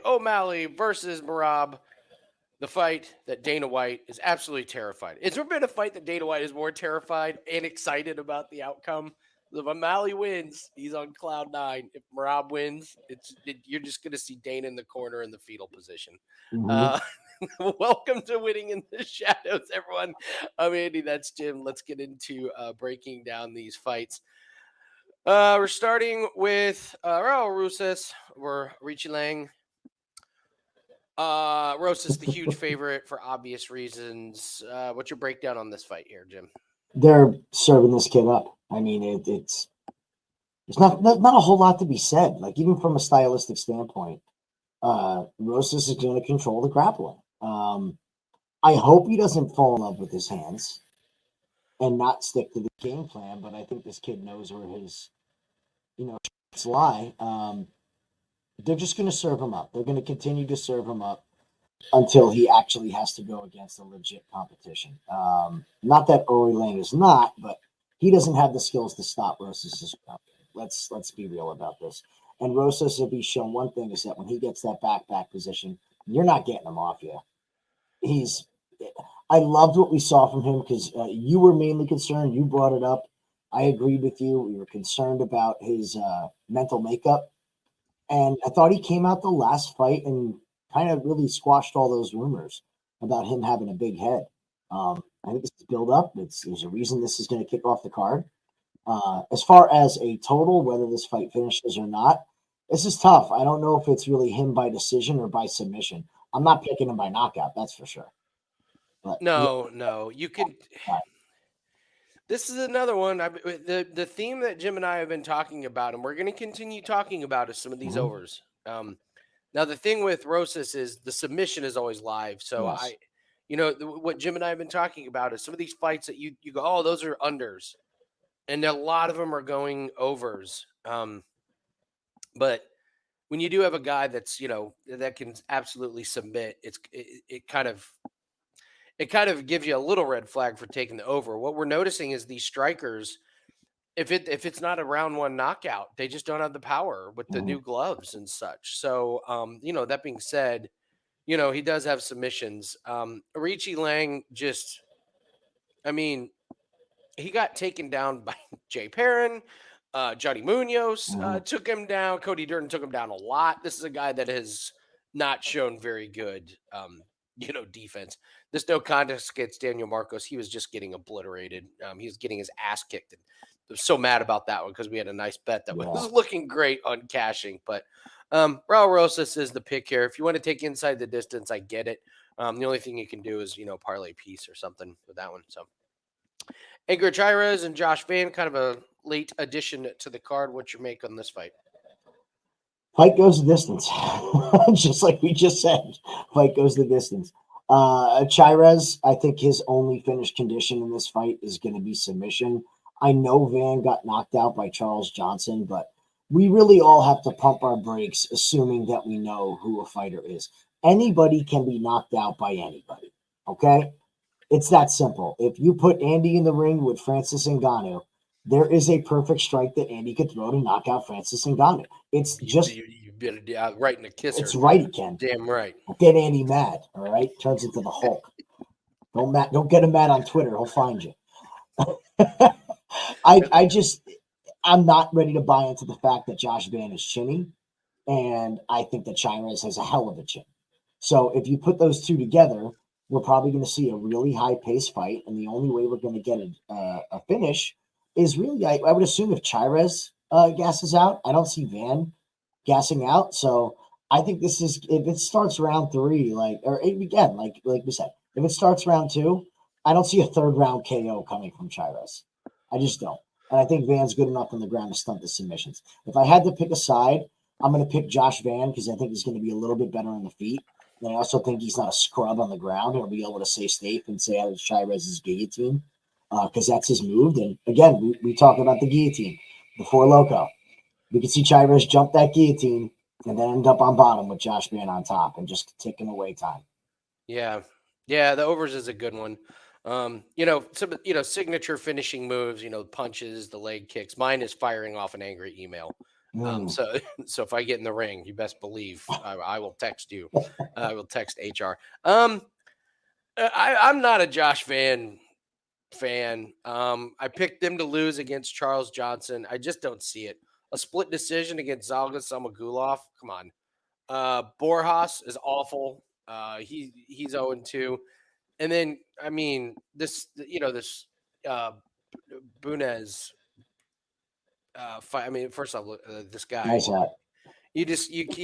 O'Malley versus Merab. The fight that Dana White is absolutely terrified. Has there been a fight that Dana White is more terrified and excited about the outcome? If O'Malley wins, he's on cloud nine. If Merab wins, you're just going to see Dana in the corner in the fetal position. Mm-hmm. Welcome to Winning in the Shadows, everyone. I'm Andy. That's Jim. Let's get into breaking down these fights. We're starting with Raul Rosas. We're Aoriqileng. Rosas, the huge favorite for obvious reasons. What's your breakdown on this fight here, Jim? They're serving this kid up. I mean, it's there's not a whole lot to be said. Like, even from a stylistic standpoint, Rosas is going to control the grappling. I hope he doesn't fall in love with his hands and not stick to the game plan. But I think this kid knows where his, strengths lie. They're just going to serve him up. They're going to continue to serve him up until he actually has to go against a legit competition. Not that Aoriqileng is not, but he doesn't have the skills to stop Rosas. Let's be real about this. And Rosas, if he's shown one thing, is that when he gets that back position, you're not getting him off you. I loved what we saw from him because you were mainly concerned. You brought it up. I agreed with you. We were concerned about his mental makeup. And I thought he came out the last fight and kind of really squashed all those rumors about him having a big head. I think this is build up. There's a reason this is going to kick off the card. As far as a total, whether this fight finishes or not, this is tough. I don't know if it's really him by decision or by submission. I'm not picking him by knockout, that's for sure. But No, you could. This is another one. The theme that Jim and I have been talking about, and we're going to continue talking about, is some of these overs. Now, the thing with Rosas is the submission is always live. So yes. what Jim and I have been talking about is some of these fights that you go, oh, those are unders, and a lot of them are going overs. But when you do have a guy that's that can absolutely submit, it kind of gives you a little red flag for taking the over. What we're noticing is these strikers, if it's not a round one knockout, they just don't have the power with the new gloves and such. So, that being said, he does have submissions. Aoriqileng he got taken down by Jay Perrin. Johnny Munoz took him down. Cody Durden took him down a lot. This is a guy that has not shown very good, defense. This no contest against Daniel Marcos, he was just getting obliterated. He was getting his ass kicked. And I was so mad about that one because we had a nice bet that was looking great on cashing. But Raul Rosas is the pick here. If you want to take inside the distance, I get it. The only thing you can do is, parlay piece or something with that one. So Edgar Chairez and Josh Van, kind of a late addition to the card. What's your make on this fight? Fight goes the distance. Just like we just said, fight goes the distance. Chairez, I think his only finished condition in this fight is going to be submission. I know Van got knocked out by Charles Johnson, but we really all have to pump our brakes assuming that we know who a fighter is. Anybody can be knocked out by anybody, okay? It's that simple. If you put Andy in the ring with Francis Ngannou, there is a perfect strike that Andy could throw to knock out Francis Ngannou. It's just you've been right in the kisser. It's right, he can. Damn right. Get Andy mad. All right, turns into the Hulk. Don't get him mad on Twitter. He'll find you. I'm not ready to buy into the fact that Josh Van is chinny, and I think that Chairez has a hell of a chin. So if you put those two together, we're probably going to see a really high-paced fight, and the only way we're going to get a finish is really, I would assume, if Chairez gasses out. I don't see Van gassing out, so I think this is, if it starts round 3, like we said, if it starts round 2, I don't see a third round KO coming from Chairez. I just don't. And I think Van's good enough on the ground to stunt the submissions. If I had to pick a side, I'm going to pick Josh Van because I think he's going to be a little bit better on the feet. And I also think he's not a scrub on the ground. He'll be able to stay safe and stay out of Chairez's guillotine because that's his move. And again, we talk about the guillotine, the Four Loco. We could see Chairez jump that guillotine and then end up on bottom with Josh Van on top and just taking away time. Yeah, the overs is a good one. Some signature finishing moves, punches, the leg kicks. Mine is firing off an angry email. So if I get in the ring, you best believe I will text you. I will text HR. I'm not a Josh Van fan. I picked them to lose against Charles Johnson. I just don't see it. A split decision against Zalga Samagulov. Come on. Borjas is awful. He's 0-2. And then I mean this Bunez fight. I mean, first off, this guy. Nice hat. You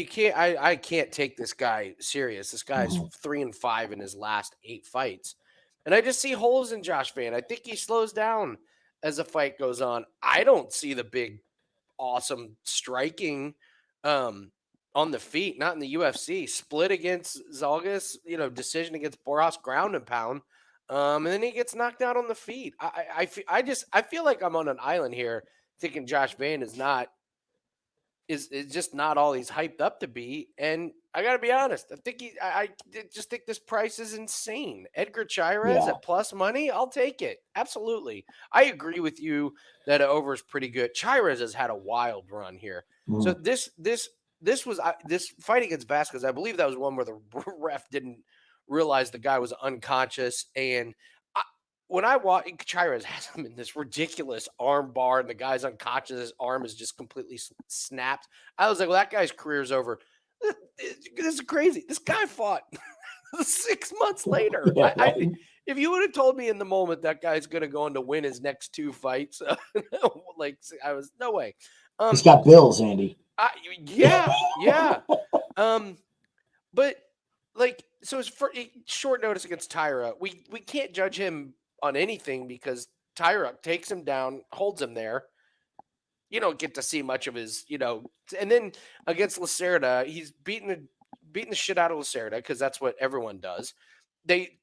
can't. I can't take this guy serious. This guy's Mm-hmm. 3-5 in his last 8 fights, and I just see holes in Josh Van. I think he slows down as the fight goes on. I don't see the big, awesome striking on the feet. Not in the UFC. Split against Zalgas. Decision against Boras, ground and pound. And then he gets knocked out on the feet. I feel like I'm on an island here, thinking Josh Van is just not all he's hyped up to be. And I got to be honest, I just think this price is insane. Edgar Chairez at plus money, I'll take it. Absolutely. I agree with you that over is pretty good. Chairez has had a wild run here. So this was this fight against Vasquez. I believe that was one where the ref didn't realize the guy was unconscious. And when I watch, Chairez has him in this ridiculous arm bar, and the guy's unconscious. His arm is just completely snapped. I was like, well, that guy's career's over. This is crazy. This guy fought 6 months later. Yeah, if you would have told me in the moment that guy's going to go on to win his next 2 fights, I was no way. He's got bills, Andy. Yeah. But so it's for short notice against Tyra. We can't judge him on anything because Tyra takes him down, holds him there. You don't get to see much of his, and then against Lacerda, he's beating the shit out of Lacerda because that's what everyone does. They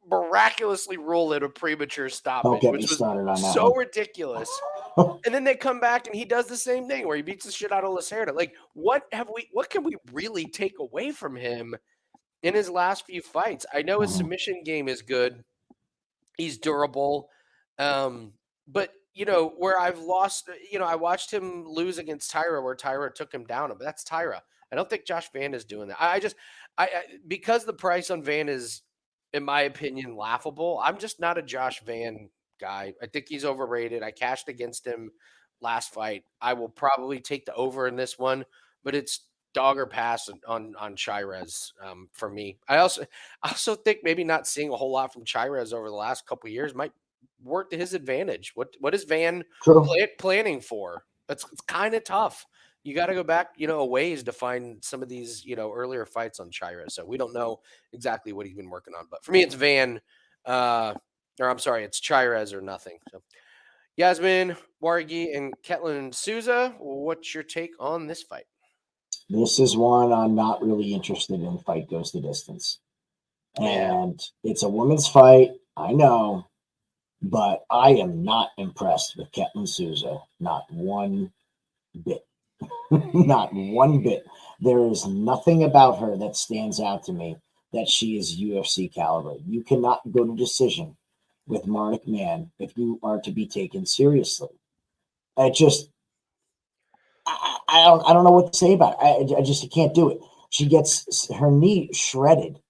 miraculously rule it a premature stoppage, which was so ridiculous. And then they come back and he does the same thing where he beats the shit out of Lacerda. Like, what can we really take away from him in his last few fights? I know his submission game is good. He's durable. But where I've lost, I watched him lose against Tyra where Tyra took him down, but that's Tyra. I don't think Josh Van is doing that. I because the price on Van is, in my opinion, laughable. I'm just not a Josh Van guy. I think he's overrated. I cashed against him last fight. I will probably take the over in this one, but it's dog or pass on Chairez for me. I also think maybe not seeing a whole lot from Chairez over the last couple of years might work to his advantage. What is Van planning for? It's kind of tough. You got to go back, a ways to find some of these, earlier fights on Chairez. So we don't know exactly what he's been working on. But for me, it's Van, it's Chairez or nothing. So Yazmin, Jauregui, and Ketlen and Souza. What's your take on this fight? This is one I'm not really interested in. Fight goes the distance. And it's a women's fight, I know, but I am not impressed with Ketlen Souza. Not one bit. Not one bit. There is nothing about her that stands out to me that she is UFC caliber. You cannot go to decision with Marnik Man if you are to be taken seriously. I don't know what to say about it. I can't do it. She gets her knee shredded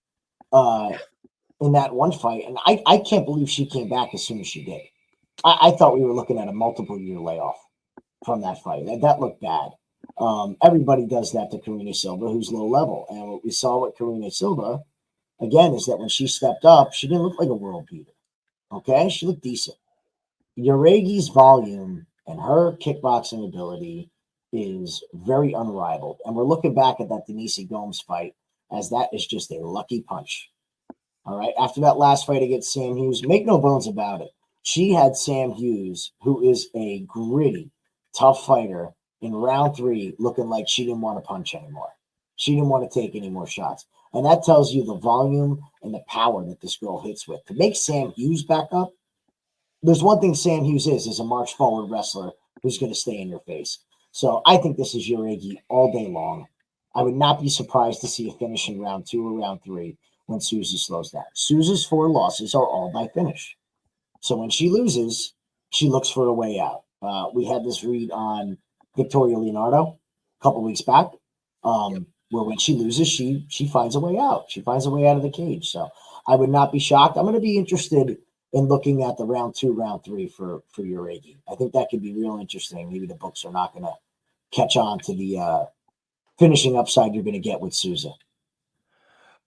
in that one fight, and I can't believe she came back as soon as she did. I thought we were looking at a multiple-year layoff from that fight. That looked bad. Everybody does that to Karina Silva, who's low level, and what we saw with Karina Silva again is that when she stepped up, she didn't look like a world beater. Okay, she looked decent. Jauregui's volume and her kickboxing ability is very unrivaled. And we're looking back at that Denise Gomes fight as that is just a lucky punch. All right. After that last fight against Sam Hughes, make no bones about it. She had Sam Hughes, who is a gritty, tough fighter, in round 3 looking like she didn't want to punch anymore. She didn't want to take any more shots. And that tells you the volume and the power that this girl hits with. To make Sam Hughes back up, there's one thing Sam Hughes is a march forward wrestler who's going to stay in your face. So I think this is Jauregui all day long. I would not be surprised to see a finish in round 2 or round 3 when Souza slows down. Souza's 4 losses are all by finish. So when she loses, she looks for a way out. We had this read on Victoria Leonardo a couple weeks back, where when she loses, she finds a way out. She finds a way out of the cage. So I would not be shocked. I'm going to be interested in looking at the round 2, round 3 for Jauregui. I think that could be real interesting. Maybe the books are not going to catch on to the finishing upside you're going to get with Souza.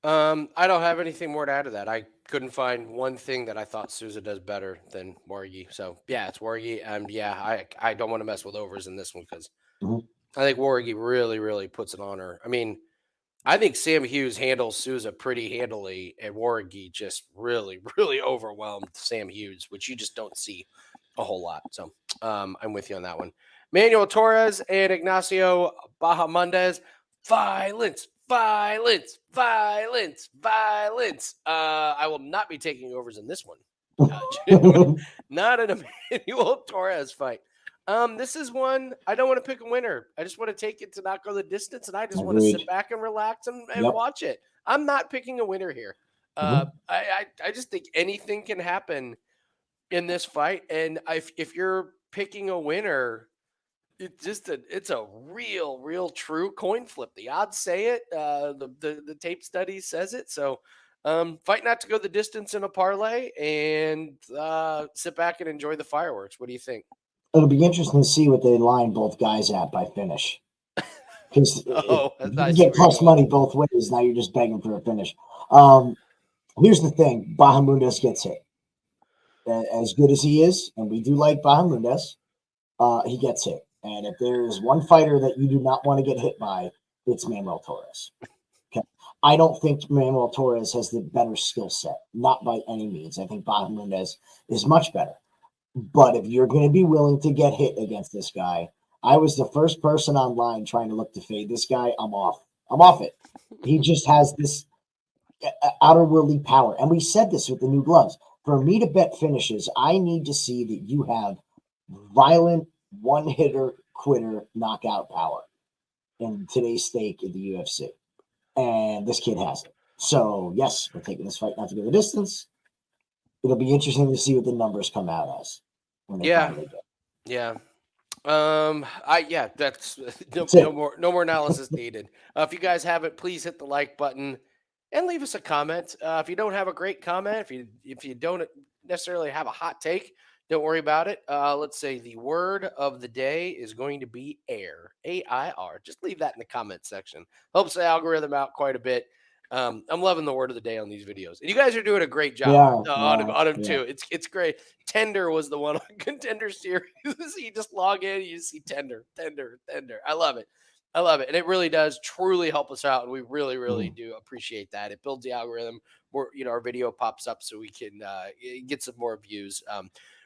I don't have anything more to add to that. I couldn't find one thing that I thought Souza does better than Jauregui. So yeah, it's Jauregui, and yeah, I don't want to mess with overs in this one because I think Jauregui really, really puts it on her. I mean, I think Sam Hughes handles Souza pretty handily, and Jauregui just really, really overwhelmed Sam Hughes, which you just don't see a whole lot. So I'm with you on that one. Manuel Torres and Ignacio Bahamondes. Violence, violence, violence, violence. I will not be taking overs in this one. Not an Emmanuel Torres fight. This is one I don't want to pick a winner. I just want to take it to not go the distance, and I just want to sit back and relax and watch it. I'm not picking a winner here. I just think anything can happen in this fight, and if you're picking a winner, it's a real true coin flip. The odds say it. The tape study says it. So fight not to go the distance in a parlay and sit back and enjoy the fireworks. What do you think? It'll be interesting to see what they line both guys at by finish. Because you get plus money both ways. Now you're just begging for a finish. Here's the thing. Bahamondes gets hit. As good as he is, and we do like Bahamondes, he gets hit. And if there is one fighter that you do not want to get hit by, it's Manuel Torres. Okay. I don't think Manuel Torres has the better skill set. Not by any means. I think Bahamondes is much better. But if you're going to be willing to get hit against this guy, I was the first person online trying to look to fade this guy. I'm off it. He just has this outer-worldly power. And we said this with the new gloves. For me to bet finishes, I need to see that you have violent one-hitter, quitter, knockout power in today's stake in the UFC. And this kid has it. So, yes, we're taking this fight not to go the distance. It'll be interesting to see what the numbers come out as. Yeah. That's no more analysis needed. If you guys have it, please hit the like button and leave us a comment. If you don't have a great comment, if you don't necessarily have a hot take, don't worry about it. Let's say the word of the day is going to be air, AIR. Just leave that in the comment section. Helps the algorithm out quite a bit. I'm loving the word of the day on these videos. And you guys are doing a great job on them too. It's great. Tender was the one on Contender Series. You just log in, you see tender. I love it. And it really does truly help us out. And we really, really do appreciate that. It builds the algorithm where, our video pops up so we can get some more views.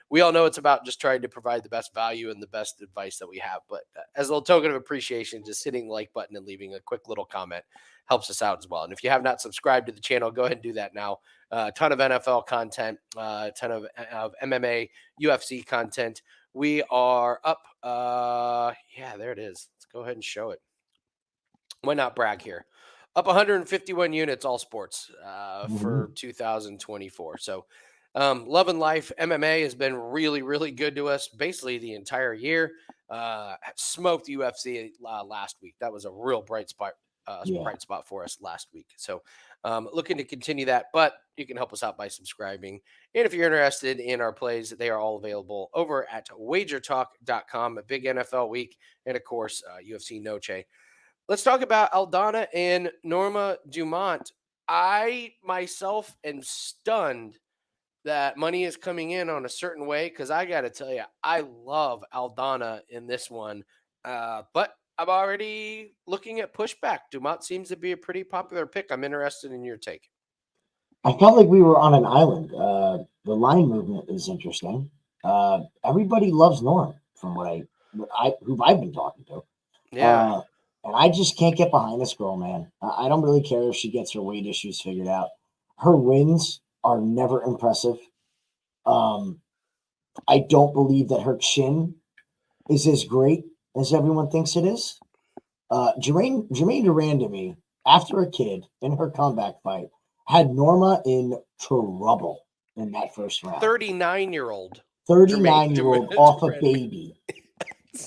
We all know it's about just trying to provide the best value and the best advice that we have. But as a little token of appreciation, just hitting the like button and leaving a quick little comment helps us out as well. And if you have not subscribed to the channel, go ahead and do that now. A ton of NFL content, a ton of MMA, UFC content. We are up. There it is. Let's go ahead and show it. Why not brag here? Up 151 units, all sports for 2024. So Love and Life MMA has been really, really good to us basically the entire year. Smoked UFC last week. That was a real bright spot for us last week. So looking to continue that, but you can help us out by subscribing. And if you're interested in our plays, they are all available over at wagertalk.com. A big NFL week. And of course, UFC Noche. Let's talk about Aldana and Norma Dumont. I myself am stunned that money is coming in on a certain way because I got to tell you, I love Aldana in this one. But I'm already looking at pushback. Dumont seems to be a pretty popular pick. I'm interested in your take. I felt like we were on an island. The line movement is interesting. Everybody loves Norm from who I've been talking to. Yeah. And I just can't get behind this girl, man. I don't really care if she gets her weight issues figured out. Her wins are never impressive. I don't believe that her chin is as great as everyone thinks it is. Jermaine Durand to me, after a kid in her comeback fight, had Norma in trouble in that first round. 39-year-old. 39-year-old off a baby.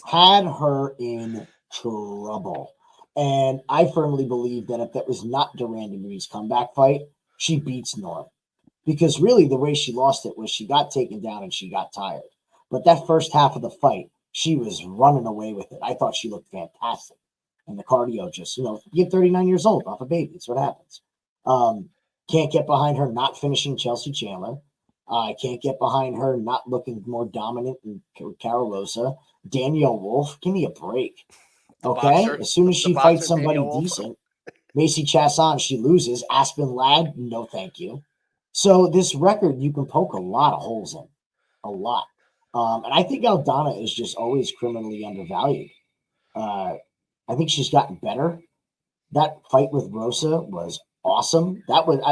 had her in trouble. And I firmly believe that if that was not Durand Gree's comeback fight, she beats Norm. Because really the way she lost it was she got taken down and she got tired. But that first half of the fight, she was running away with it. I thought she looked fantastic. And the cardio just, you get 39 years old off a baby. It's what happens. Can't get behind her not finishing Chelsea Chandler. I can't get behind her not looking more dominant than Carol Rosa. Danielle Wolf, give me a break. Okay? As soon as she fights somebody decent, Macy Chasson, she loses. Aspen Ladd, no thank you. So this record, you can poke a lot of holes in. A lot. And I think Aldana is just always criminally undervalued. I think she's gotten better. That fight with Rosa was awesome.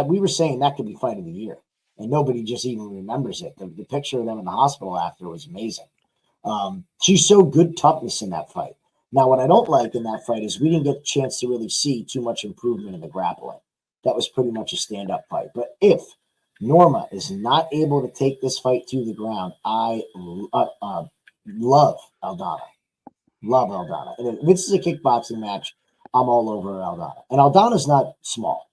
We were saying that could be fight of the year, and nobody just even remembers it. The picture of them in the hospital after was amazing. She showed good toughness in that fight. Now, what I don't like in that fight is we didn't get a chance to really see too much improvement in the grappling. That was pretty much a stand-up fight. But if Norma is not able to take this fight to the ground, I love Aldana. Love Aldana. And if this is a kickboxing match, I'm all over Aldana. And Aldana's not small.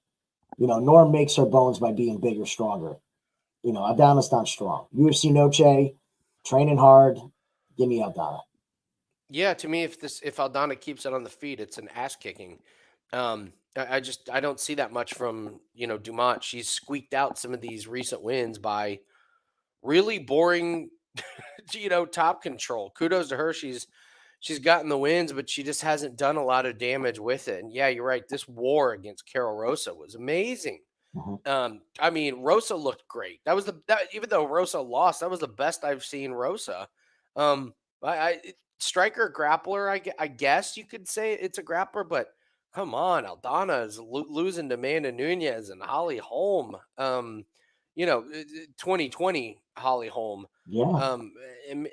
Norm makes her bones by being bigger, stronger. Aldana's not strong. UFC Noche, training hard. Give me Aldana. Yeah, to me, if Aldana keeps it on the feet, it's an ass kicking. I don't see that much from Dumont. She's squeaked out some of these recent wins by really boring, top control. Kudos to her. She's gotten the wins, but she just hasn't done a lot of damage with it. And yeah, you're right. This war against Carol Rosa was amazing. Mm-hmm. Rosa looked great. Even though Rosa lost, that was the best I've seen Rosa. Striker grappler, I guess you could say it's a grappler, but come on, Aldana is losing to Amanda Nunez and Holly Holm. 2020 Holly Holm. Yeah.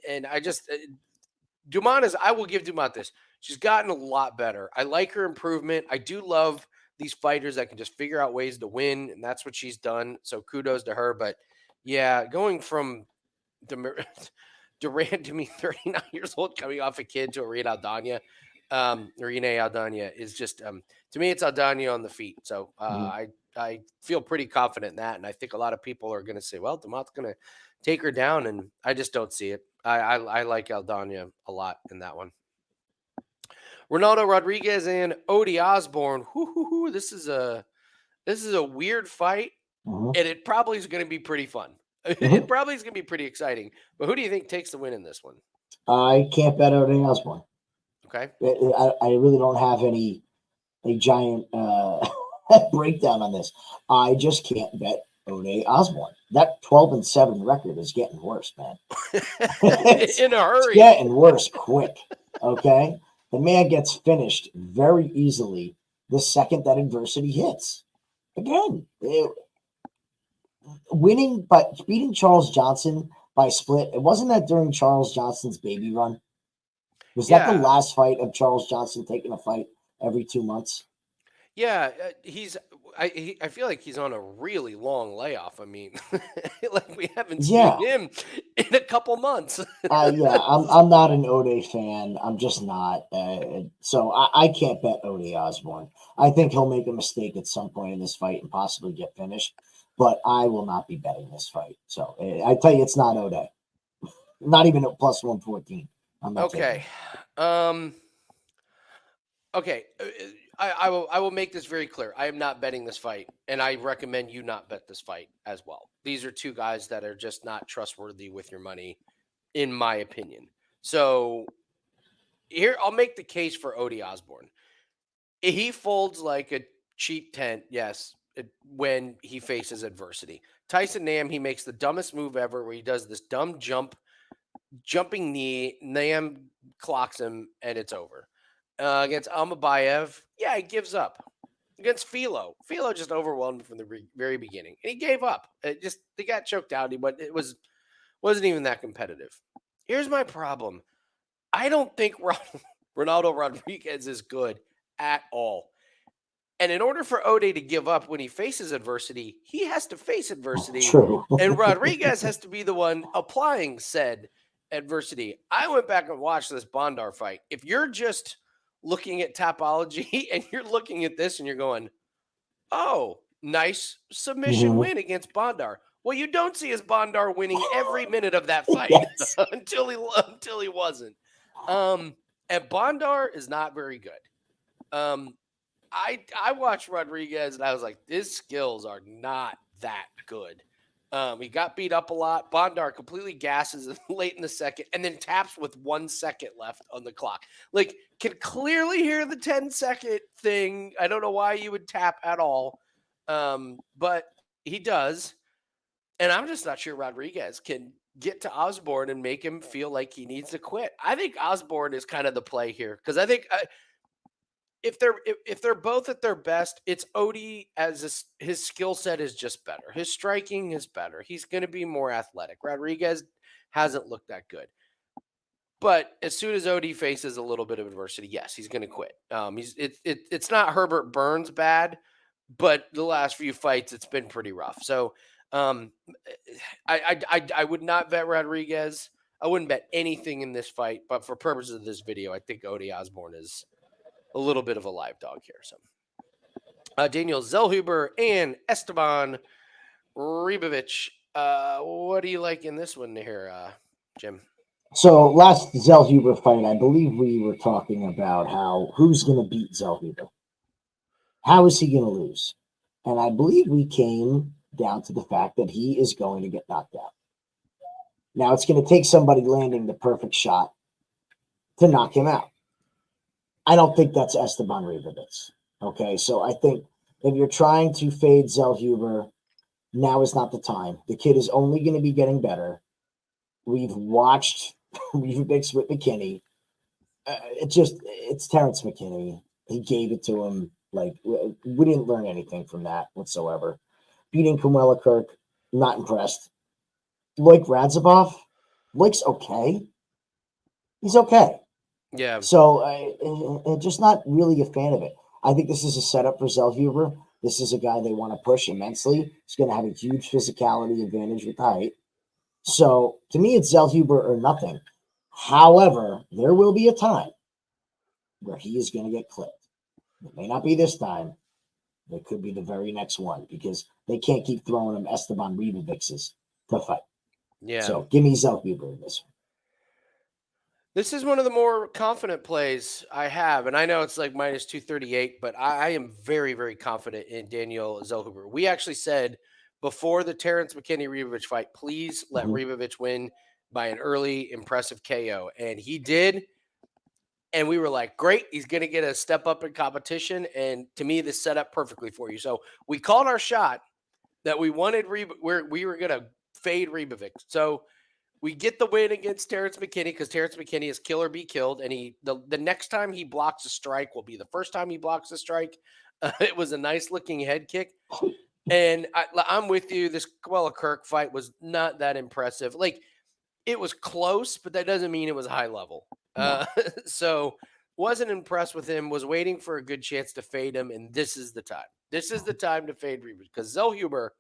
And I just Dumont I will give Dumont this. She's gotten a lot better. I like her improvement. I do love these fighters that can just figure out ways to win, and that's what she's done. So kudos to her. But yeah, going from Durand to me, 39 years old, coming off a kid to Irene Aldana, is just to me, it's Aldana on the feet. So I feel pretty confident in that, and I think a lot of people are going to say, "Well, Dumont's going to take her down," and I just don't see it. I like Aldana a lot in that one. Ronaldo Rodriguez and Odie Osbourne. This is a weird fight, and it probably is going to be pretty fun. It probably is going to be pretty exciting. But who do you think takes the win in this one? I can't bet Odie Osbourne. Okay. I really don't have a giant breakdown on this. I just can't bet Odie Osbourne. That 12-7 record is getting worse, man. In a hurry. It's getting worse quick. Okay. The man gets finished very easily the second that adversity hits. Again, beating Charles Johnson by split. It wasn't that during Charles Johnson's baby run. Was that the last fight of Charles Johnson taking a fight every 2 months? Yeah, I feel like he's on a really long layoff. Like we haven't seen him in a couple months. Yeah, I'm not an Odie fan. I'm just not. So I can't bet Odie Osbourne. I think he'll make a mistake at some point in this fight and possibly get finished. But I will not be betting this fight. So I tell you, it's not Odie. Not even at plus 114. Okay. Okay. I will make this very clear. I am not betting this fight, and I recommend you not bet this fight as well. These are two guys that are just not trustworthy with your money, in my opinion. So here, I'll make the case for Odie Osbourne. He folds like a cheap tent, yes, when he faces adversity. Tyson Nam, he makes the dumbest move ever where he does this dumb jumping knee. Nam clocks him, and it's over. Against Almabayev, he gives up. Against Philo just overwhelmed him from the very beginning, and he gave up. They got choked out. It wasn't even that competitive. Here's my problem. I don't think Ronaldo Rodriguez is good at all. And in order for Odie to give up when he faces adversity, he has to face adversity. True. And Rodriguez has to be the one applying said adversity. I went back and watched this Bondar fight. If you're just looking at Tapology and you're looking at this and you're going, oh, nice submission win against Bondar. What you don't see is Bondar winning every minute of that fight until he wasn't. And Bondar is not very good. I watched Rodriguez and I was like, his skills are not that good. He got beat up a lot. Bondar completely gasses late in the second and then taps with 1 second left on the clock. Like, can clearly hear the 10-second thing. I don't know why you would tap at all. But he does. And I'm just not sure Rodriguez can get to Osbourne and make him feel like he needs to quit. I think Osbourne is kind of the play here because I think if they're both at their best, it's Odie as his skill set is just better. His striking is better. He's going to be more athletic. Rodriguez hasn't looked that good. But as soon as Odie faces a little bit of adversity, yes, he's going to quit. It's not Herbert Burns bad, but the last few fights it's been pretty rough. So I would not bet Rodriguez. I wouldn't bet anything in this fight, but for purposes of this video, I think Odie Osbourne is a little bit of a live dog here. So Daniel Zellhuber and Esteban Ribovics. What do you like in this one here, Jim? So last Zellhuber fight, I believe we were talking about who's going to beat Zellhuber. How is he going to lose? And I believe we came down to the fact that he is going to get knocked out. Now it's going to take somebody landing the perfect shot to knock him out. I don't think that's Esteban Ribovics. Okay, so I think if you're trying to fade Zellhuber, now is not the time. The kid is only going to be getting better. We've watched Ribovics with McKinney. It's Terrence McKinney. He gave it to him. Like, we didn't learn anything from that whatsoever. Beating Kamala Kirk, not impressed. Loik Radzhabov, Loik's okay. He's okay. Yeah. So I'm just not really a fan of it. I think this is a setup for Zellhuber. This is a guy they want to push immensely. He's going to have a huge physicality advantage with height. So to me, it's Zellhuber or nothing. However, there will be a time where he is going to get clipped. It may not be this time. It could be the very next one because they can't keep throwing him Esteban Ribovics to fight. Yeah. So give me Zellhuber in this one. This is one of the more confident plays I have. And I know it's like minus 238, but I am very, very confident in Daniel Zellhuber. We actually said before the Terrence McKinney-Ribovics fight, please let Ribovics win by an early, impressive KO. And he did. And we were like, great, he's going to get a step up in competition. And to me, this set up perfectly for you. So we called our shot that we wanted, we were going to fade Ribovics. So we get the win against Terrence McKinney because Terrence McKinney is kill or be killed. And the next time he blocks a strike will be the first time he blocks a strike. It was a nice looking head kick. And I'm with you. This Kamala Kirk fight was not that impressive. Like, it was close, but that doesn't mean it was high level. So wasn't impressed with him, was waiting for a good chance to fade him. And this is the time. This is the time to fade Ribovics because Zellhuber,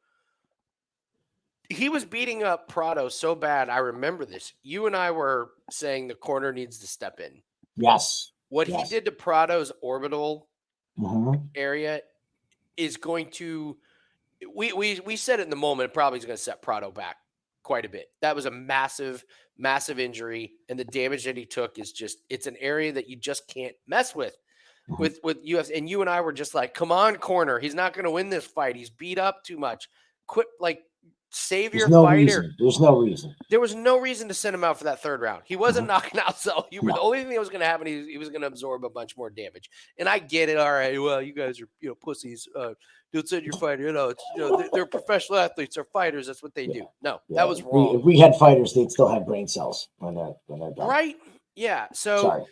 he was beating up Prado so bad. I remember this. You and I were saying the corner needs to step in. Yes. What he did to Prado's orbital area is going to, we said it in the moment, probably is going to set Prado back quite a bit. That was a massive, massive injury. And the damage that he took is just, it's an area that you just can't mess with UFC. And you and I were just like, come on, corner. He's not going to win this fight. He's beat up too much. Quit, like, save your fighter. There's no reason. There was no reason to send him out for that third round. He wasn't knocking out Zellhuber. The only thing that was going to happen, he was going to absorb a bunch more damage. And I get it. All right, well, you guys are pussies. Don't send your fighter. It's they're professional athletes. They're fighters. That's what they do. No, that was wrong. If we had fighters, they'd still have brain cells when they're done. Right? Yeah. So,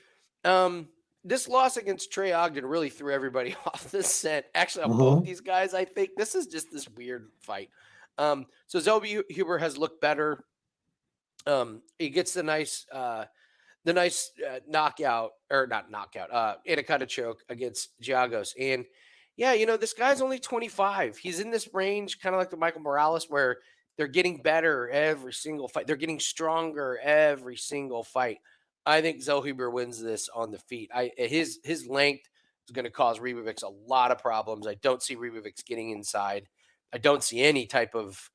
this loss against Trey Ogden really threw everybody off the scent. Actually, on both these guys, I think this is just this weird fight. So Zellhuber has looked better. He gets the nice knockout, or not knockout, anaconda choke against Giagos. And yeah, this guy's only 25. He's in this range, kind of like the Michael Morales, where They're getting better every single fight. They're getting stronger every single fight. I think Zellhuber wins this on the feet. His length is going to cause Ribovics a lot of problems. I don't see Ribovics getting inside. I don't see any type of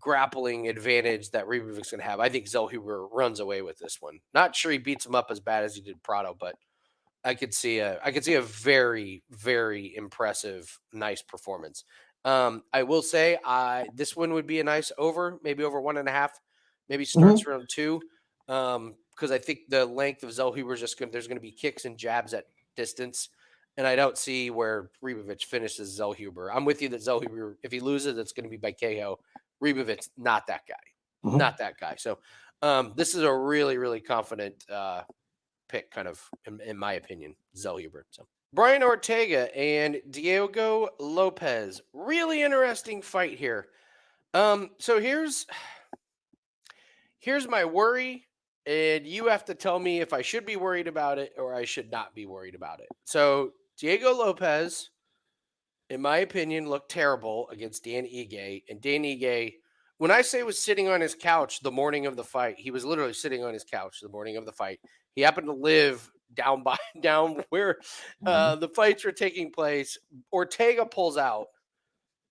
grappling advantage that Ribovics going to have. I think Zellhuber runs away with this one. Not sure he beats him up as bad as he did Prado, but I could see a very, very impressive, nice performance. I will say this one would be a nice over, maybe over 1.5, maybe starts around 2. Because I think the length of Zellhuber is there's going to be kicks and jabs at distance. And I don't see where Ribovics finishes Zellhuber. I'm with you that Zellhuber, if he loses, it's going to be by KO. Ribovics, not that guy. Not that guy. So this is a really, really confident pick, kind of, in my opinion, Zellhuber. So Brian Ortega and Diego Lopes. Really interesting fight here. So here's my worry, and you have to tell me if I should be worried about it or I should not be worried about it. So Diego Lopes, in my opinion, looked terrible against Dan Ige. And Dan Ige, when I say was sitting on his couch the morning of the fight, he was literally sitting on his couch the morning of the fight. He happened to live down where the fights were taking place. Ortega pulls out.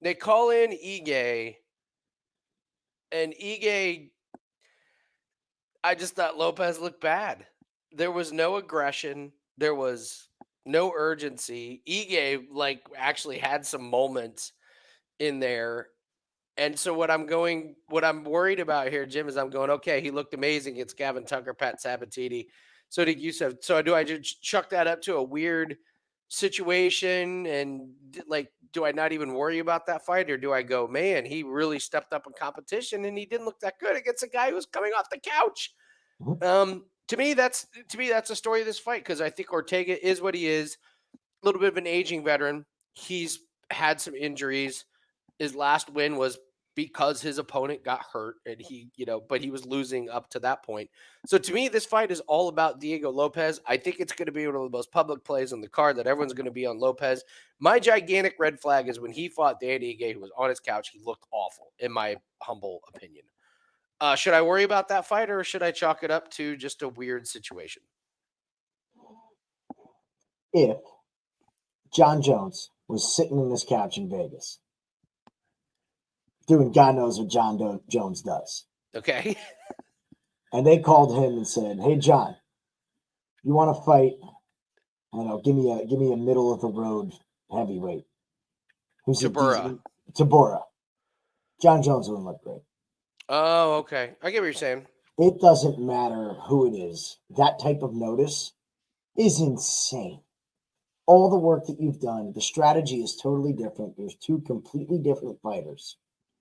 They call in Ige, and Ige, I just thought Lopes looked bad. There was no aggression. There was no urgency. Ige actually had some moments in there. And so what I'm worried about here, Jim, is I'm going, okay, he looked amazing. It's Gavin Tucker, Pat Sabatini. So did Yusuf. So do I just chuck that up to a weird situation? And do I not even worry about that fight? Or do I go, man, he really stepped up in competition and he didn't look that good against a guy who was coming off the couch? To me, that's the story of this fight, because I think Ortega is what he is. A little bit of an aging veteran. He's had some injuries. His last win was because his opponent got hurt, and but he was losing up to that point. So to me, this fight is all about Diego Lopes. I think it's going to be one of the most public plays on the card, that everyone's going to be on Lopes. My gigantic red flag is when he fought Danny Ige, who was on his couch. He looked awful, in my humble opinion. Should I worry about that fight, or should I chalk it up to just a weird situation? If John Jones was sitting in this couch in Vegas, doing God knows what John Jones does. Okay. And they called him and said, "Hey, John, you want to fight? I don't know, give me a middle of the road heavyweight. Who's Tabora. John Jones wouldn't look great. Oh, okay. I get what you're saying. It doesn't matter who it is. That type of notice is insane. All the work that you've done, the strategy is totally different. There's two completely different fighters.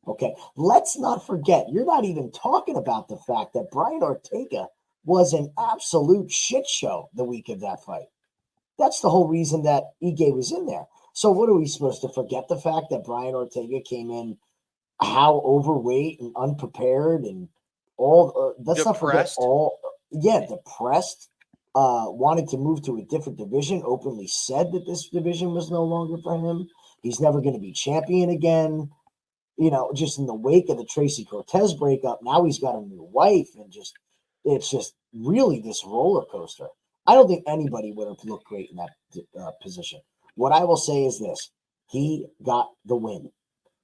Okay, let's not forget, you're not even talking about the fact that Brian Ortega was an absolute shit show the week of that fight. That's the whole reason that Ige was in there. So what are we supposed to forget? The fact that Brian Ortega came in how overweight and unprepared and all, let's depressed. Not forget depressed, wanted to move to a different division, openly said that this division was no longer for him. He's never going to be champion again. Just in the wake of the Tracy Cortez breakup, now he's got a new wife, and it's just really this roller coaster. I don't think anybody would have looked great in that position. What I will say is this: he got the win.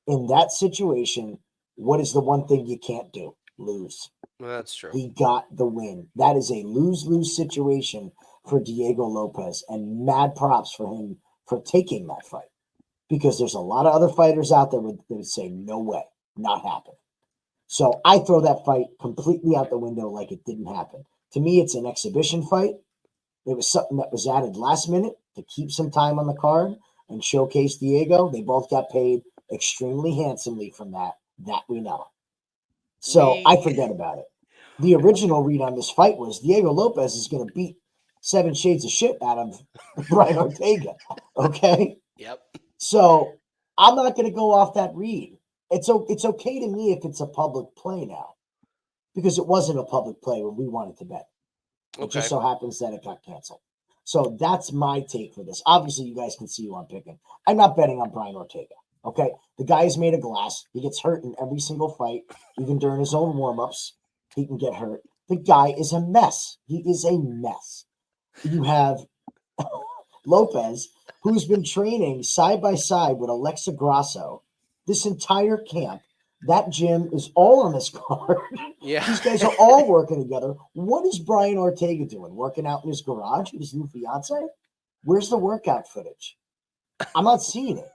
In that situation, what is the one thing you can't do? Lose. Well, that's true. He got the win. That is a lose-lose situation for Diego Lopes, and mad props for him for taking that fight. Because there's a lot of other fighters out there that would say, no way, not happen. So I throw that fight completely out the window like it didn't happen. To me, it's an exhibition fight. It was something that was added last minute to keep some time on the card and showcase Diego. They both got paid extremely handsomely from that we know. So I forget about it. The original read on this fight was Diego Lopes is going to beat 7 shades of shit out of Brian Ortega. Okay? Yep. So I'm not going to go off that read. It's okay to me if it's a public play now, because it wasn't a public play when we wanted to bet. It just so happens that it got canceled. So that's my take for this. Obviously, you guys can see who I'm picking. I'm not betting on Brian Ortega. Okay, the guy is made of glass. He gets hurt in every single fight, even during his own warm-ups. He can get hurt. The guy is a mess. He is a mess. You have Lopes, who's been training side by side with Alexa Grasso this entire camp. That gym is all on his card. Yeah. These guys are all working together. What is Brian Ortega doing? Working out in his garage with his new fiance? Where's the workout footage? I'm not seeing it.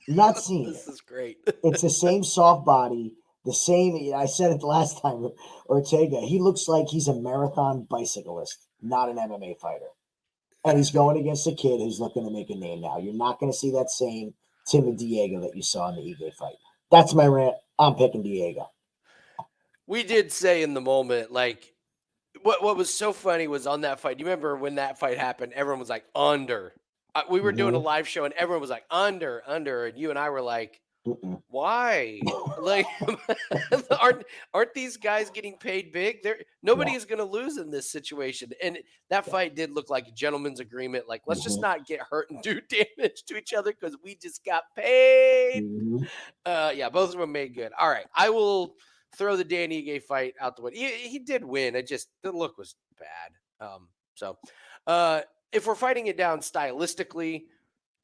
Not seeing This it. is great. It's the same soft body, the same. I said it the last time. Ortega, he looks like he's a marathon bicyclist, not an MMA fighter. And he's going against a kid who's looking to make a name now. You're not going to see that same timid Diego that you saw in the Ige fight. That's my rant. I'm picking Diego. We did say in the moment, like, what was so funny was on that fight. Do you remember when that fight happened? Everyone was like, under. We were doing a live show, and everyone was like, under. And you and I were like, why? Like, aren't these guys getting paid big? Nobody is going to lose in this situation. And that fight did look like a gentleman's agreement. Like, let's just not get hurt and do damage to each other because we just got paid. Yeah, both of them made good. All right, I will throw the Dan Ige fight out the window. He did win. It just, the look was bad. So if we're fighting it down stylistically,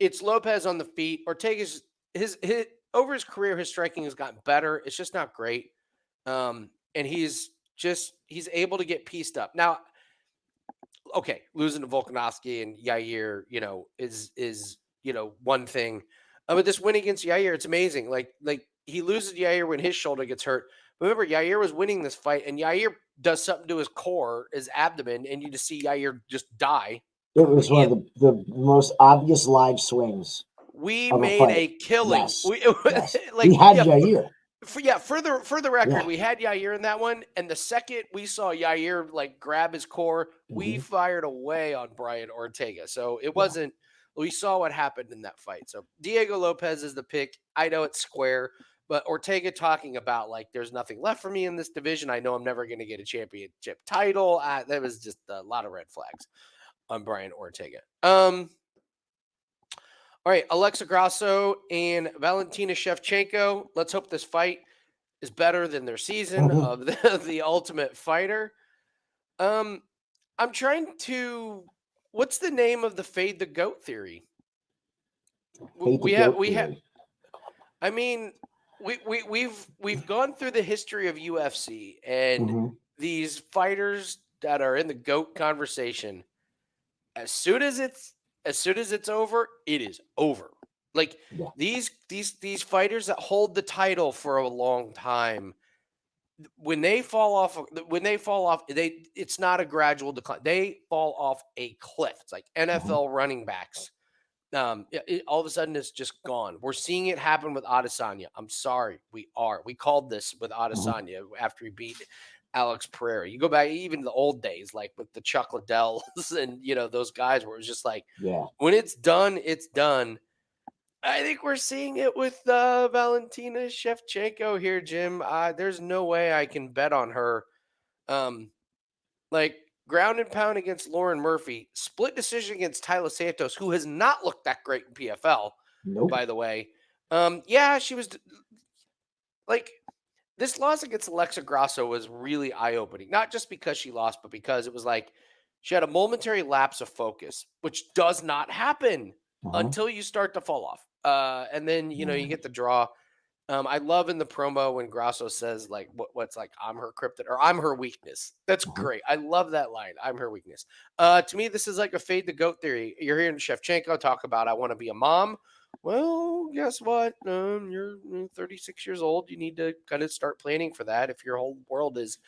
it's Lopes on the feet. Ortega's his over his career, his striking has gotten better. It's just not great. And he's able to get pieced up. Now, okay, losing to Volkanovski and Yair, is one thing. But this win against Yair, it's amazing. Like he loses to Yair when his shoulder gets hurt. Remember, Yair was winning this fight, and Yair does something to his core, his abdomen, and you just see Yair just die. It was one of the most obvious live swings. We made a killing. Yes. We had Yair. For the record, we had Yair in that one, and the second we saw Yair like grab his core, we fired away on Brian Ortega. So it wasn't. We saw what happened in that fight. So Diego Lopes is the pick. I know it's square, but Ortega talking about like there's nothing left for me in this division. I know I'm never going to get a championship title. That was just a lot of red flags on Brian Ortega. All right, Alexa Grasso and Valentina Shevchenko. Let's hope this fight is better than their season of the Ultimate Fighter. I'm trying to. What's the name of the fade the goat theory? We have. I mean, we've gone through the history of UFC and these fighters that are in the GOAT conversation. As soon as it's over, it is over. Like these fighters that hold the title for a long time, when they fall off, it's not a gradual decline. They fall off a cliff. It's like NFL running backs. All of a sudden it's just gone. We're seeing it happen with Adesanya. I'm sorry, we called this with Adesanya after he beat Alex Pereira. You go back even the old days, like with the Chuck Liddells and those guys where it was just like, when it's done, it's done. I think we're seeing it with Valentina Shevchenko here, Jim. There's no way I can bet on her. Like ground and pound against Lauren Murphy, split decision against Tyler Santos, who has not looked that great in PFL, by the way. She was like, this loss against Alexa Grasso was really eye-opening, not just because she lost, but because it was like she had a momentary lapse of focus, which does not happen until you start to fall off. And then, you get the draw. I love in the promo when Grasso says like what's like, I'm her kryptonite or I'm her weakness. That's great. I love that line. I'm her weakness. To me, this is like a fade the goat theory. You're hearing Shevchenko talk about, I want to be a mom. Well, guess what? You're 36 years old. You need to kind of start planning for that. If your whole world is,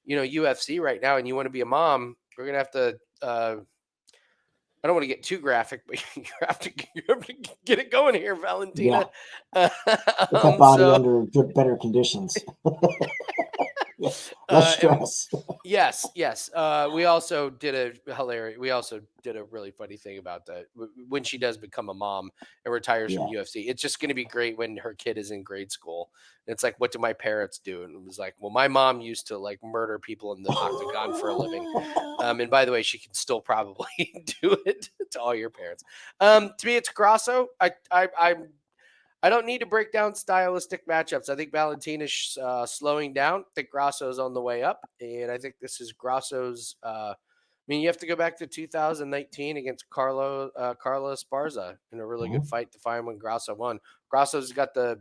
UFC right now and you want to be a mom, we're going to have to, I don't want to get too graphic, but you have to get it going here, Valentina. Put that body under better conditions. Less stress. Yes. We also did a really funny thing about that. When she does become a mom and retires from UFC, it's just going to be great when her kid is in grade school. And it's like, what do my parents do? And it was like, well, my mom used to like murder people in the octagon for a living. And by the way, she can still probably do it to all your parents. To me, it's Grasso. I don't need to break down stylistic matchups. I think Valentina's slowing down. I think Grasso's on the way up, and I think this is Grasso's. I mean, you have to go back to 2019 against Carlos Esparza in a really good fight to find when Grasso won. Grasso's got the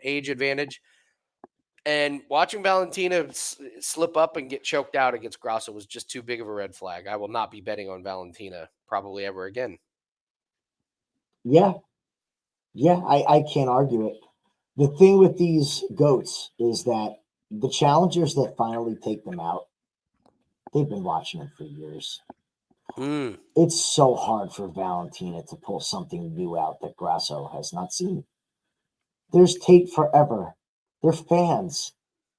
age advantage, and watching Valentina slip up and get choked out against Grasso was just too big of a red flag. I will not be betting on Valentina probably ever again. Yeah. Yeah, I can't argue it. The thing with these GOATs is that the challengers that finally take them out, they've been watching them for years. It's so hard for Valentina to pull something new out that Grasso has not seen. There's tape forever. They're fans.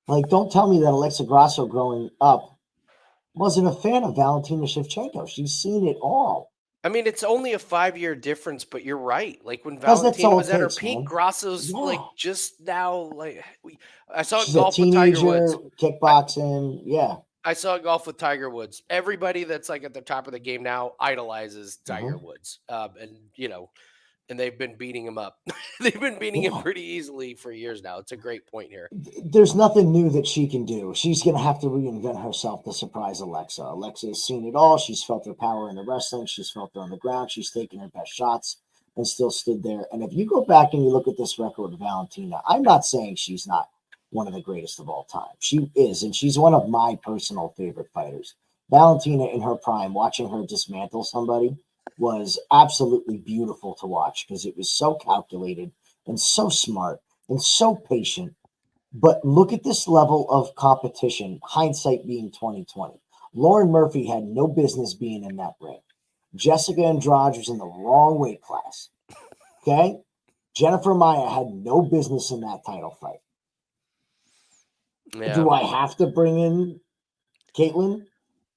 Like, don't tell me that Alexa Grasso growing up wasn't a fan of Valentina Shevchenko. She's seen it all. I mean, it's only a 5-year difference, but you're right. Like when Valentina was at her peak, Grasso's like just now. Like I saw it golf with Tiger Woods, kickboxing. Yeah, I saw golf with Tiger Woods. Everybody that's like at the top of the game now idolizes Tiger Woods, and and they've been beating him up. They've been beating him pretty easily for years now. It's a great point here. There's nothing new that she can do. She's going to have to reinvent herself to surprise Alexa. Alexa has seen it all. She's felt her power in the wrestling. She's felt her on the ground. She's taken her best shots and still stood there. And if you go back and you look at this record of Valentina, I'm not saying she's not one of the greatest of all time. She is, and she's one of my personal favorite fighters. Valentina in her prime, watching her dismantle somebody was absolutely beautiful to watch because it was so calculated and so smart and so patient. But look at this level of competition, hindsight being 2020. Lauren Murphy had no business being in that ring. Jessica Andrade was in the wrong weight class. Okay? Jennifer Maia had no business in that title fight. Yeah. Do I have to bring in Ketlen?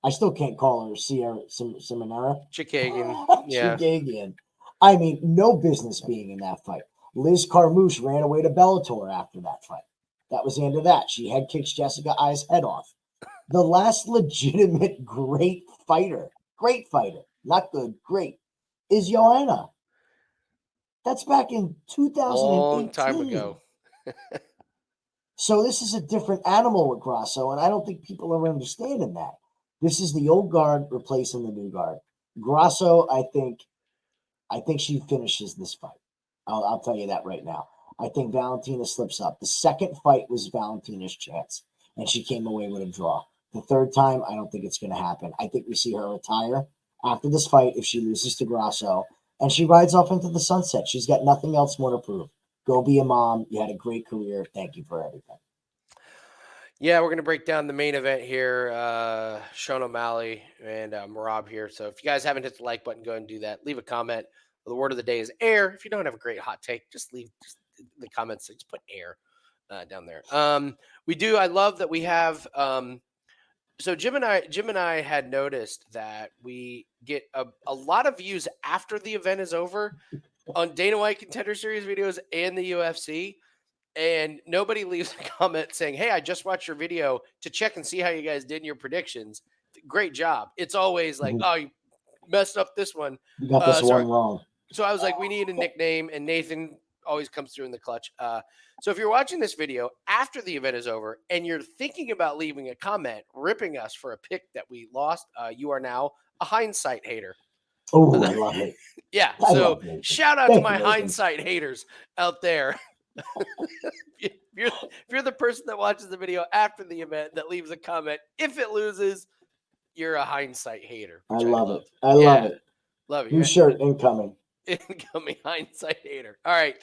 I still can't call her Sierra Simonera. Chikagian. Yeah. Chikagian. I mean, no business being in that fight. Liz Carmouche ran away to Bellator after that fight. That was the end of that. She head kicks Jessica I's head off. The last legitimate great fighter, not good, great, is Joanna. That's back in 2018. Long time ago. So this is a different animal with Grasso, and I don't think people are understanding that. This is the old guard replacing the new guard. Grasso, I think she finishes this fight. I'll tell you that right now. I think Valentina slips up. The second fight was Valentina's chance, and she came away with a draw. The third time, I don't think it's going to happen. I think we see her retire after this fight if she loses to Grasso, and she rides off into the sunset. She's got nothing else more to prove. Go be a mom. You had a great career. Thank you for everything. Yeah, we're going to break down the main event here. Sean O'Malley and Merab here. So if you guys haven't hit the like button, go ahead and do that. Leave a comment. The word of the day is air. If you don't have a great hot take, just leave the comments. Just put air down there. I love that we have. So Jim and I had noticed that we get a lot of views after the event is over on Dana White Contender Series videos and the UFC. And nobody leaves a comment saying, "Hey, I just watched your video to check and see how you guys did in your predictions. Great job." It's always like, "Oh, you messed up this one. You got this one wrong." So I was like, we need a nickname, and Nathan always comes through in the clutch. So if you're watching this video after the event is over and you're thinking about leaving a comment ripping us for a pick that we lost, you are now a hindsight hater. Oh, I love it. Yeah. So shout out to my hindsight haters out there. if you're the person that watches the video after the event that leaves a comment, if it loses, you're a hindsight hater. I love it. I love it. Love it. New shirt incoming. Incoming hindsight hater. All right.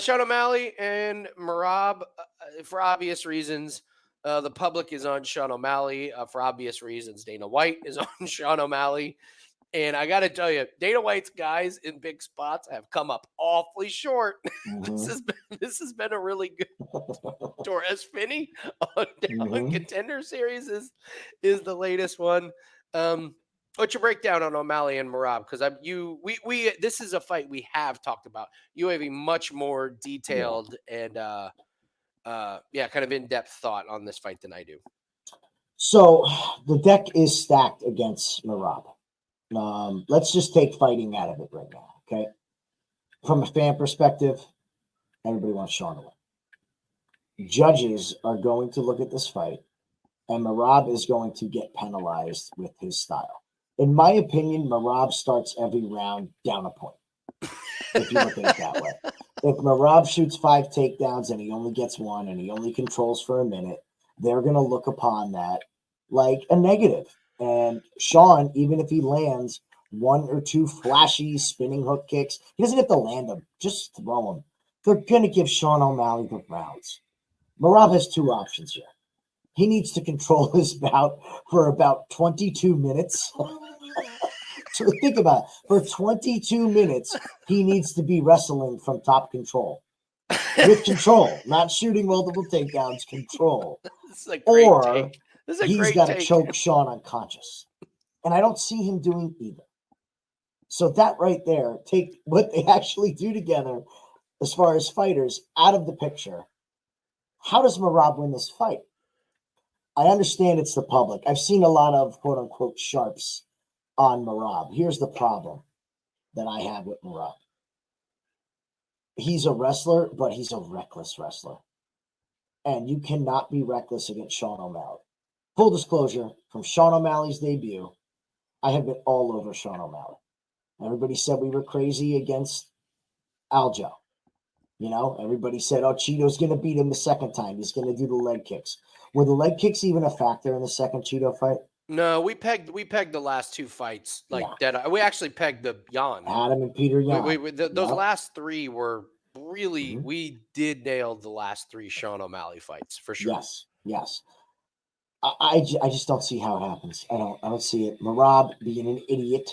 Sean O'Malley and Merab, for obvious reasons. The public is on Sean O'Malley for obvious reasons. Dana White is on Sean O'Malley. And I got to tell you, Dana White's guys in big spots have come up awfully short. This has been a really good Torres Finney on Contender Series is the latest one. What's your breakdown on O'Malley and Merab? Because this is a fight we have talked about. You have a much more detailed and kind of in-depth thought on this fight than I do. So the deck is stacked against Merab. Let's just take fighting out of it right now, okay? From a fan perspective, Everybody wants Sean to win. Judges are going to look at this fight, and Merab is going to get penalized with his style. In my opinion, Merab starts every round down a point, if you look at it that way. If Merab shoots 5 takedowns and he only gets 1 and he only controls for a minute, they're going to look upon that like a negative. And Sean, even if he lands 1 or 2 flashy spinning hook kicks, he doesn't have to land them. Just throw them. They're going to give Sean O'Malley the rounds. Merab has 2 options here. He needs to control his bout for about 22 minutes. So think about it. For 22 minutes, he needs to be wrestling from top control. With control, not shooting multiple takedowns, control. Or he's got to choke Sean unconscious. And I don't see him doing either. So that right there, take what they actually do together as far as fighters out of the picture. How does Merab win this fight? I understand it's the public. I've seen a lot of quote-unquote sharps on Merab. Here's the problem that I have with Merab. He's a wrestler, but he's a reckless wrestler. And you cannot be reckless against Sean O'Malley. Full disclosure, from Sean O'Malley's debut, I have been all over Sean O'Malley. Everybody said we were crazy against Aljo. You know, everybody said, oh, Cheeto's going to beat him the second time. He's going to do the leg kicks. Were the leg kicks even a factor in the second Cheeto fight? No, we pegged the last 2 fights like dead. We actually pegged the Jan. Adam and Peter Yan. Those last 3 were really we did nail the last 3 Sean O'Malley fights for sure. Yes. I just don't see how it happens. I don't see it. Merab being an idiot.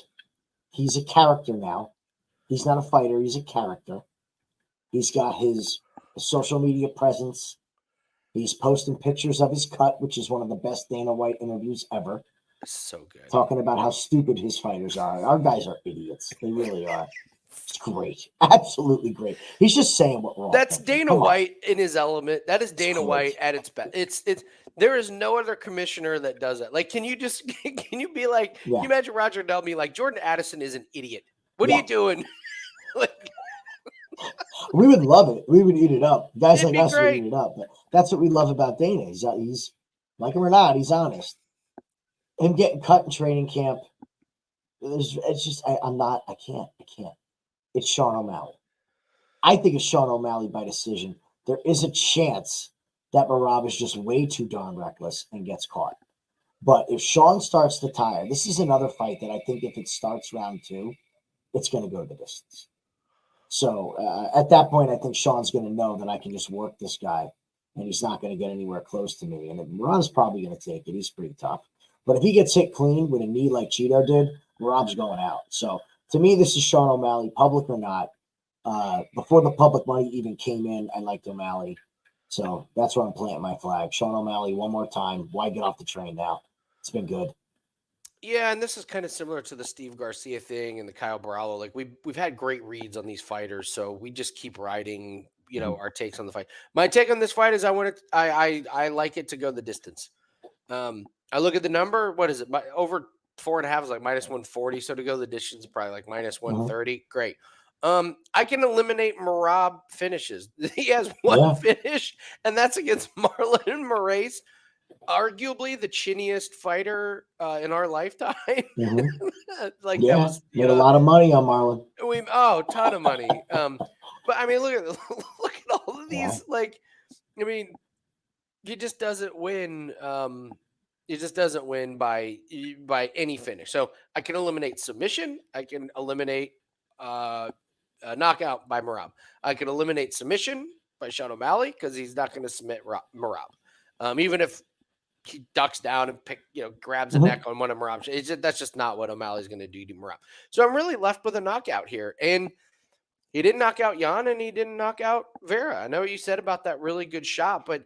He's a character now. He's not a fighter. He's a character. He's got his social media presence. He's posting pictures of his cut, which is one of the best Dana White interviews ever. So good. Talking about how stupid his fighters are. Our guys are idiots. They really are. It's great. Absolutely great. He's just saying what we're all That's thinking. Dana White in his element. That is Dana White at its best. It's there is no other commissioner that does it. Like, can you be like, can you imagine Roger Del be like, Jordan Addison is an idiot. What are you doing? Like, we would love it. We would eat it up. Guys like us would eat it up. But that's what we love about Dana. He's like him or not, he's honest. Him getting cut in training camp. It's just I can't. It's Sean O'Malley. I think it's Sean O'Malley by decision. There is a chance that Merab is just way too darn reckless and gets caught. But if Sean starts to tire, this is another fight that I think if it starts round 2, it's going to go the distance. So at that point, I think Sean's going to know that I can just work this guy and he's not going to get anywhere close to me. And Merab's probably going to take it. He's pretty tough. But if he gets hit clean with a knee like Cheeto did, Merab's going out. So to me, this is Sean O'Malley, public or not. Before the public money even came in, I liked O'Malley. So that's where I'm planting my flag. Sean O'Malley, one more time. Why get off the train now? It's been good. Yeah, and this is kind of similar to the Steve Garcia thing and the Kyle Barallo. Like we've had great reads on these fighters, so we just keep riding, our takes on the fight. My take on this fight is I like it to go the distance. I look at the number. What is it? Over 4.5 is like minus 140. So to go the distance, probably like minus 130. Great. I can eliminate Merab finishes. He has one finish, and that's against Marlon Moraes, arguably the chinniest fighter in our lifetime. Like that was made a lot of money on Marlon. Ton of money. But I mean, look at all of these. Like, I mean, he just doesn't win. He just doesn't win by any finish. So I can eliminate submission. I can eliminate a knockout by Merab. I can eliminate submission by Sean O'Malley because he's not going to submit Merab. Even if he ducks down and grabs a neck on one of Merab's. That's just not what O'Malley's going to do to Merab. So I'm really left with a knockout here. And he didn't knock out Jan and he didn't knock out Vera. I know what you said about that really good shot, but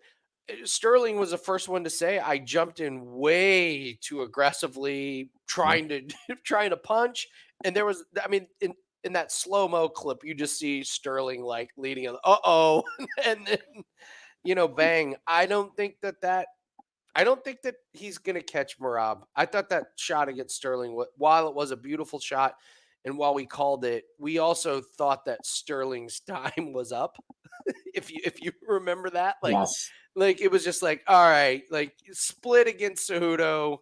Sterling was the first one to say I jumped in way too aggressively trying to punch. And there was, I mean, in that slow-mo clip, you just see Sterling like leading on, and then, bang. I don't think that he's going to catch Merab. I thought that shot against Sterling, while it was a beautiful shot, And while we called it, we also thought that Sterling's time was up. if you remember that, Yes. like it was just like, all right, like split against Cejudo,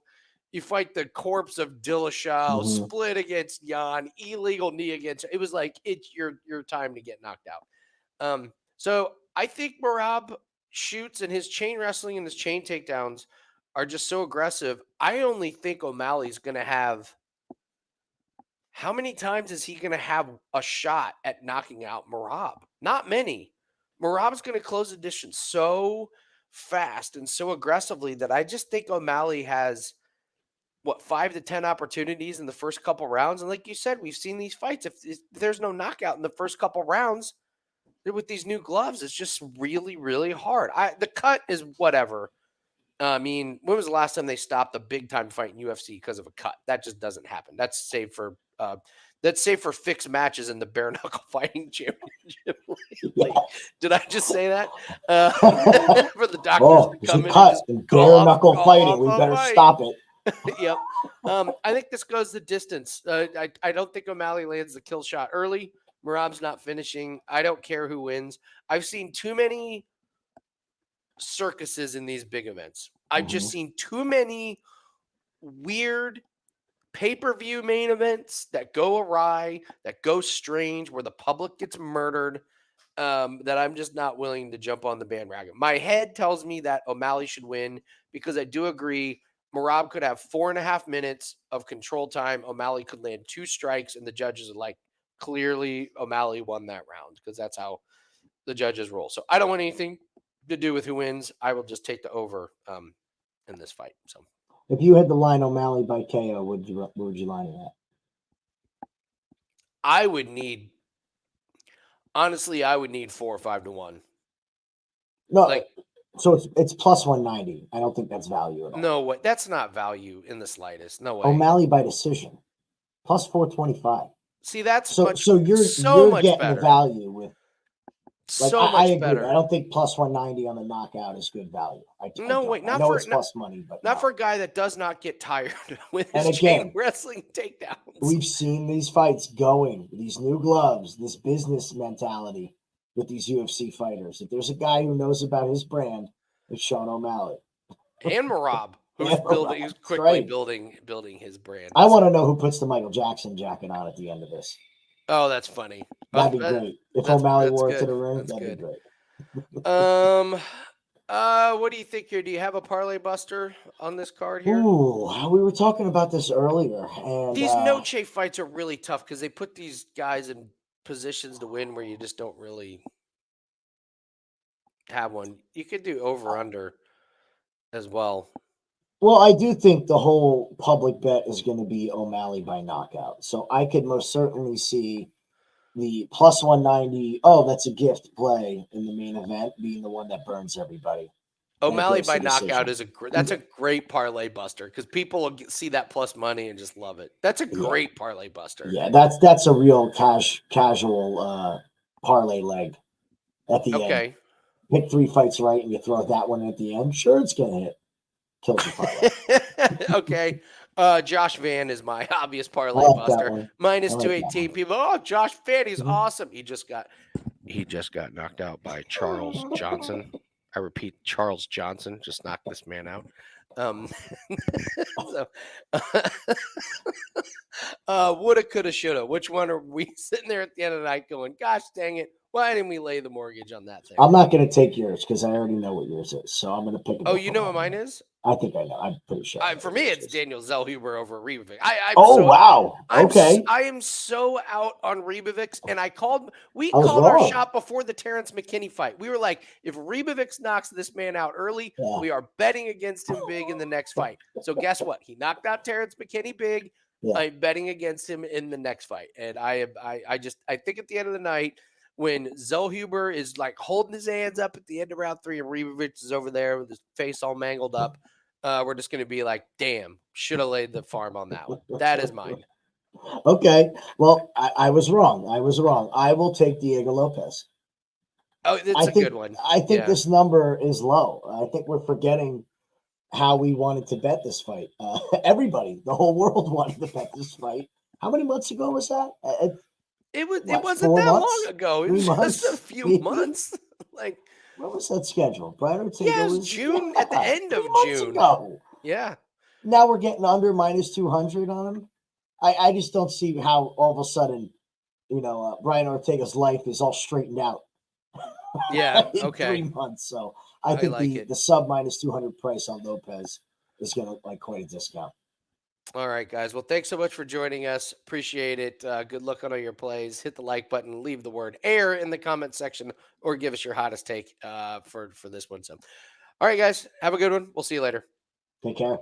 you fight the corpse of Dillashaw, Mhm. split against Jan, illegal knee against. It was like it's your time to get knocked out. So I think Merab shoots, and his chain wrestling and his chain takedowns are just so aggressive. I only think O'Malley's going to have. How many times is he going to have a shot at knocking out Merab? Not many. Merab's going to close the distance so fast and so aggressively that I just think O'Malley has, 5 to 10 opportunities in the first couple rounds. And like you said, we've seen these fights. If there's no knockout in the first couple rounds with these new gloves, it's just really, really hard. The cut is whatever. I mean, when was the last time they stopped a big time fight in UFC because of a cut? That just doesn't happen. That's saved for fixed matches in the bare knuckle fighting championship. Like, did I just say that? For the doctors to come in cut and just bare knuckle fighting. We better stop it. Yep. I think this goes the distance. I don't think O'Malley lands the kill shot early. Merab's not finishing. I don't care who wins. I've seen too many circuses in these big events. I've just seen too many weird pay-per-view main events that go awry, that go strange, where the public gets murdered, that I'm just not willing to jump on the bandwagon. My head tells me that O'Malley should win because I do agree Merab could have 4.5 minutes of control time. O'Malley could land 2 strikes, and the judges are like, clearly O'Malley won that round because that's how the judges roll. So I don't want anything to do with who wins. I will just take the over in this fight. So if you had the line O'Malley by KO, where would you line it at? I would need 4 or 5 to 1. No, so it's plus 190. I don't think that's value at all. No way. That's not value in the slightest. No way. O'Malley by decision, plus 425. See, that's so you're much getting better. The value with. Like, I agree. Better. I don't think plus 190 on the knockout is good value. No way. I know it's plus money, but not for a guy that does not get tired with his chain wrestling takedowns. We've seen these fights going, these new gloves, this business mentality with these UFC fighters. If there's a guy who knows about his brand, it's Sean O'Malley and Merab, who's quickly building his brand. I want to know who puts the Michael Jackson jacket on at the end of this. Oh, that's funny. That'd be great. If O'Malley wore it to the ring, that'd be great. What do you think here? Do you have a parlay buster on this card here? Ooh, we were talking about this earlier. And these Noche fights are really tough because they put these guys in positions to win where you just don't really have one. You could do over under as well. Well, I do think the whole public bet is going to be O'Malley by knockout. So I could most certainly see the plus 190. Oh, that's a gift play in the main event being the one that burns everybody. O'Malley by knockout is that's a great parlay buster because people will see that plus money and just love it. That's a great parlay buster. Yeah, that's a real casual parlay leg at the end. Pick 3 fights right and you throw that one at the end. Sure, it's going to hit. Kills your parlay. Okay. Josh Van is my obvious parlay buster. Minus 218. People, Josh Van, he's awesome. He just got knocked out by Charles Johnson. I repeat, Charles Johnson just knocked this man out. Woulda, coulda, shoulda. Which one are we sitting there at the end of the night going, gosh dang it, why didn't we lay the mortgage on that thing? I'm not going to take yours because I already know what yours is. So I'm going to pick it. Oh, you know what mine is? I think I know. I'm pretty sure. For me, it's Daniel Zellhuber over Ribovics. Wow. Okay. I am so out on Ribovics, and we called our shot before the Terrence McKinney fight. We were like, if Ribovics knocks this man out early, we are betting against him big in the next fight. So guess what? He knocked out Terrence McKinney big. Yeah. I'm betting against him in the next fight. And I think at the end of the night, when Zellhuber is like holding his hands up at the end of round 3 and Ribovics is over there with his face all mangled up, we're just going to be like, damn, should have laid the farm on that one. That is mine. Okay. Well, I was wrong. I will take Diego Lopes. Oh, that's a good one. I think this number is low. I think we're forgetting how we wanted to bet this fight. Everybody, the whole world wanted to bet this fight. How many months ago was that? It What, wasn't 4 that long months? ago. It 3 was just a months? few Maybe? months. Like, When was that scheduled? Brian Ortega yeah, it was was June, at the end 3 of months June. ago. Yeah. Now we're getting under minus 200 on him. I just don't see how all of a sudden, Brian Ortega's life is all straightened out Yeah. in Okay. 3 months. So I think like it. the sub minus 200 price on Lopes is going to look like quite a discount. All right, guys. Well, thanks so much for joining us. Appreciate it. Good luck on all your plays. Hit the like button. Leave the word air in the comment section, or give us your hottest take for this one. So, all right, guys. Have a good one. We'll see you later. Take care.